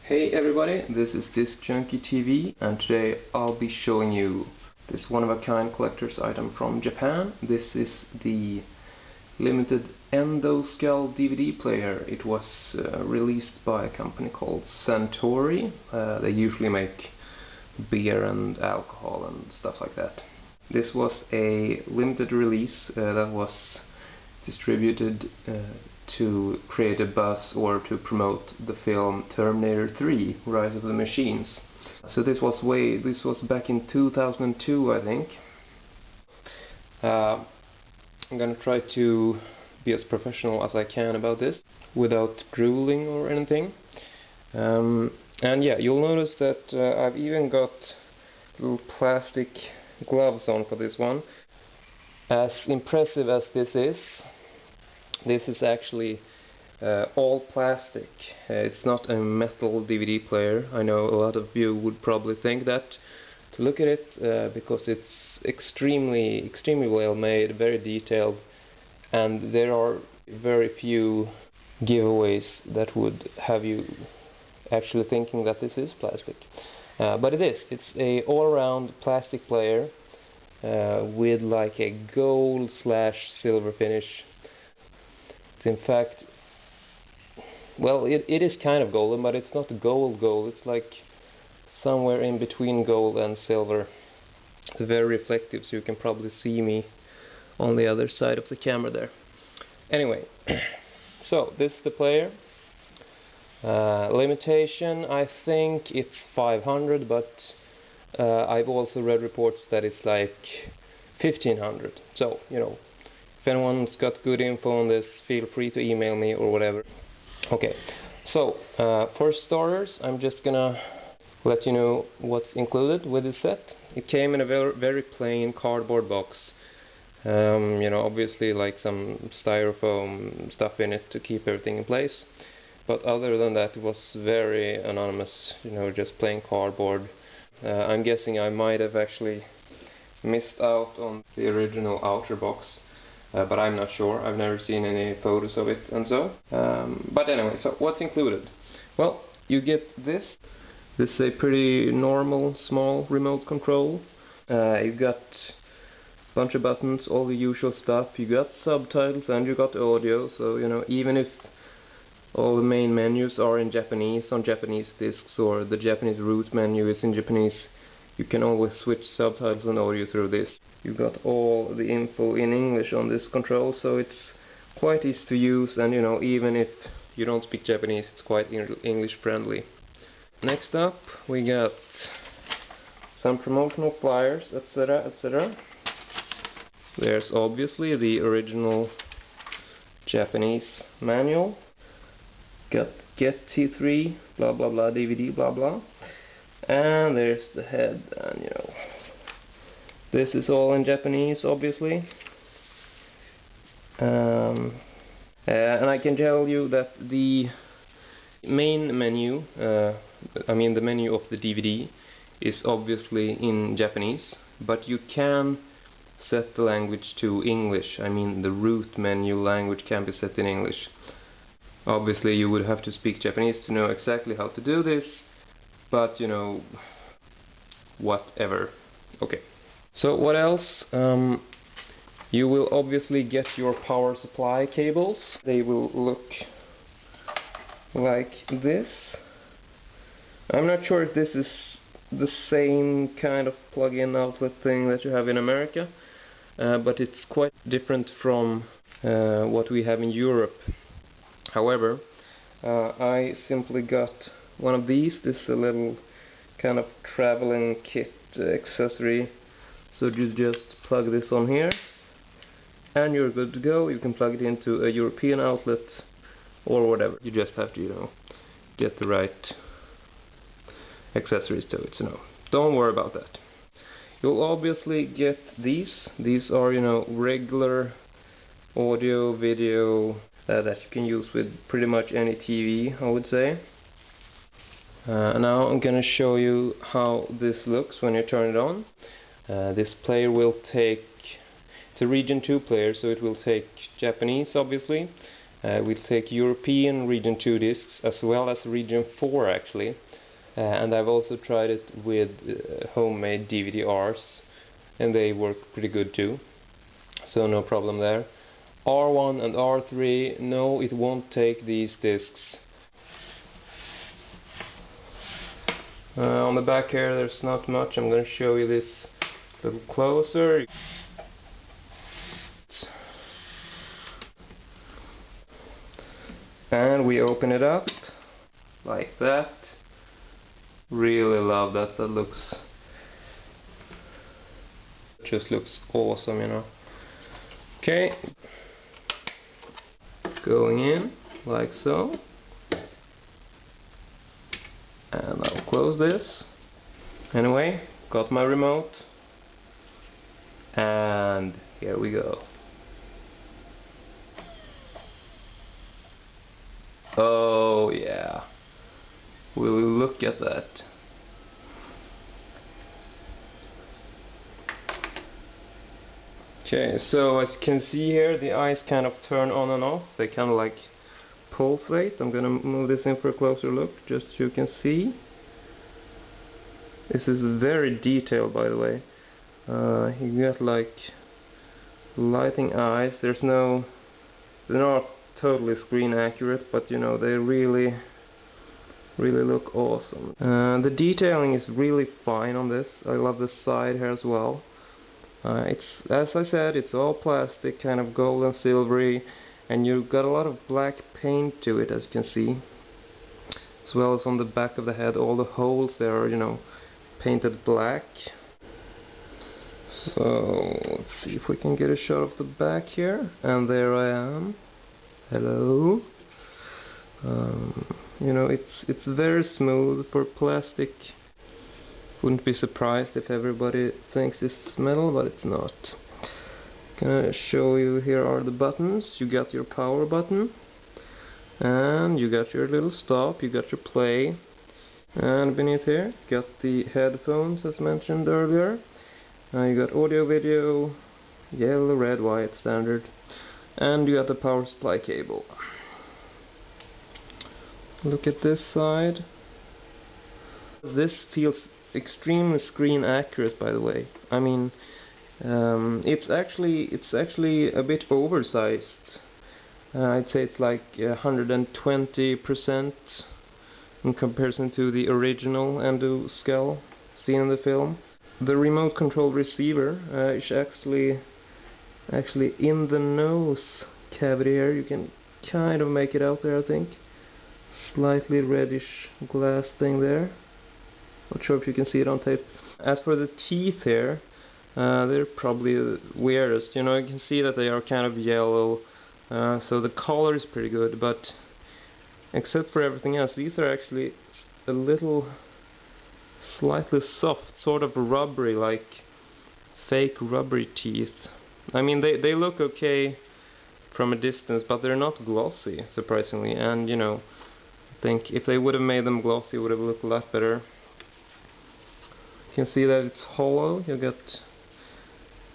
Hey everybody, this is Disc Junkie TV, and today I'll be showing you this one-of-a-kind collector's item from Japan. This is the limited Endoskull DVD player. It was released by a company called Suntory. They usually make beer and alcohol and stuff like that. This was a limited release that was distributed to create a buzz or to promote the film Terminator 3, Rise of the Machines. So this was back in 2002, I think. I'm gonna try to be as professional as I can about this without drooling or anything. And yeah, you'll notice that I've even got little plastic gloves on for this one. As impressive as this is actually all plastic. It's not a metal DVD player. I know a lot of you would probably think that to look at it because it's extremely well made, very detailed, and there are very few giveaways that would have you actually thinking that this is plastic. But it is. It's a all-around plastic player with like a gold/silver finish. It's in fact, well, it is kind of golden, but it's not gold. It's like somewhere in between gold and silver. It's very reflective, so you can probably see me on the other side of the camera there. Anyway, so this is the player. Limitation, I think it's 500, but I've also read reports that it's like 1500. So, you know, if anyone's got good info on this, feel free to email me or whatever. Okay, so for starters, I'm just gonna let you know what's included with this set. It came in a very plain cardboard box. You know, obviously like some styrofoam stuff in it to keep everything in place. But other than that, it was very anonymous, you know, just plain cardboard. I'm guessing I might have actually missed out on the original outer box. But I'm not sure. I've never seen any photos of it and so. But anyway, so what's included? Well, you get this. This is a pretty normal, small remote control. You got a bunch of buttons, all the usual stuff. You got subtitles and you got audio. So, you know, even if all the main menus are in Japanese on Japanese discs, or the Japanese root menu is in Japanese, you can always switch subtitles and audio through this. You got all the info in English on this control, so it's quite easy to use, and you know, even if you don't speak Japanese, it's quite English friendly. Next up, we got some promotional flyers, etc, etc. There's obviously the original Japanese manual. Got Get T3, blah blah blah, DVD, blah blah. And there's the head, and you know, this is all in Japanese, obviously. And I can tell you that the main menu, I mean the menu of the DVD, is obviously in Japanese, but you can set the language to English. I mean the root menu language can be set in English. Obviously you would have to speak Japanese to know exactly how to do this, but you know, whatever. Okay. So what else? You will obviously get your power supply cables. They will look like this. I'm not sure if this is the same kind of plug-in outlet thing that you have in America, but it's quite different from what we have in Europe. However, I simply got one of these. This is a little kind of traveling kit accessory. So you just plug this on here and you're good to go. You can plug it into a European outlet or whatever. You just have to, you know, get the right accessories to it. So no, don't worry about that. You'll obviously get these. These are, you know, regular audio, video that you can use with pretty much any TV, I would say. Now I'm gonna show you how this looks when you turn it on. This player will take, it's a region 2 player, so it will take Japanese obviously, We'll take European Region 2 discs as well as Region 4 actually. And I've also tried it with homemade DVD-Rs, and they work pretty good too, so no problem there. R1 and R3, no, it won't take these discs. On the back here there's not much. I'm going to show you this a little closer. And we open it up like that. Really love that. That looks, just looks awesome, you know. Okay, going in like so, and I'll close this. Anyway, got my remote, and here we go. Oh yeah. Will you look at that? Okay, so as you can see here, the eyes kind of turn on and off. They kind of like pulsate. I'm gonna move this in for a closer look, just so you can see. This is very detailed, by the way. You got like lighting eyes. They're not totally screen accurate, but you know, they really look awesome. The detailing is really fine on this. I love the side here as well. It's, as I said, it's all plastic, kind of gold and silvery, and you've got a lot of black paint to it, as you can see. As well as on the back of the head, all the holes there are, you know, painted black. So let's see if we can get a shot of the back here, and there I am. Hello. You know, it's very smooth for plastic. Wouldn't be surprised if everybody thinks this is metal, but it's not. Gonna show you, here are the buttons. You got your power button, and you got your little stop, you got your play, and beneath here got the headphones as mentioned earlier. You got audio, video, yellow, red, white, standard, and you got the power supply cable. Look at this side. This feels extremely screen accurate, by the way. I mean, it's actually a bit oversized. I'd say it's like 120% in comparison to the original Endoskull seen in the film. The remote control receiver is actually in the nose cavity here. You can kind of make it out there, I think. Slightly reddish glass thing there. Not sure if you can see it on tape. As for the teeth here, they're probably the weirdest. You know, you can see that they are kind of yellow, so the color is pretty good, but except for everything else, these are actually a little slightly soft, sort of rubbery, like fake rubbery teeth. I mean, they look okay from a distance, but they're not glossy, surprisingly, and you know, I think if they would have made them glossy, it would have looked a lot better. You can see that it's hollow. You got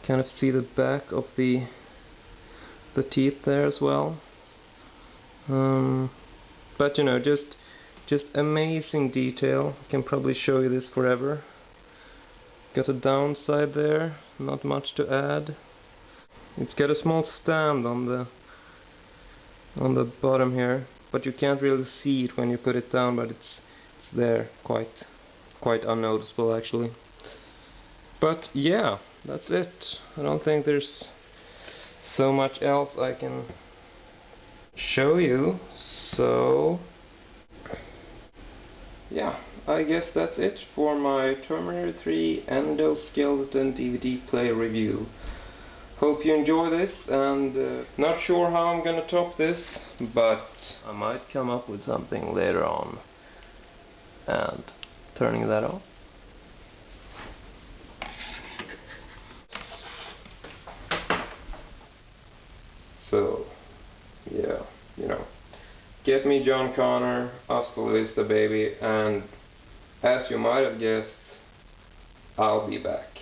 kind of see the back of the teeth there as well. But you know, just amazing detail. I can probably show you this forever. Got a downside there, not much to add. It's got a small stand on the bottom here, but you can't really see it when you put it down, but it's there, quite unnoticeable actually. But yeah, that's it. I don't think there's so much else I can show you, so yeah, I guess that's it for my Terminator 3 Endoskeleton DVD player review. Hope you enjoy this, and not sure how I'm gonna top this, but I might come up with something later on. And turning that off. So, yeah, you know, get me John Connor, hasta la vista baby, and as you might have guessed, I'll be back.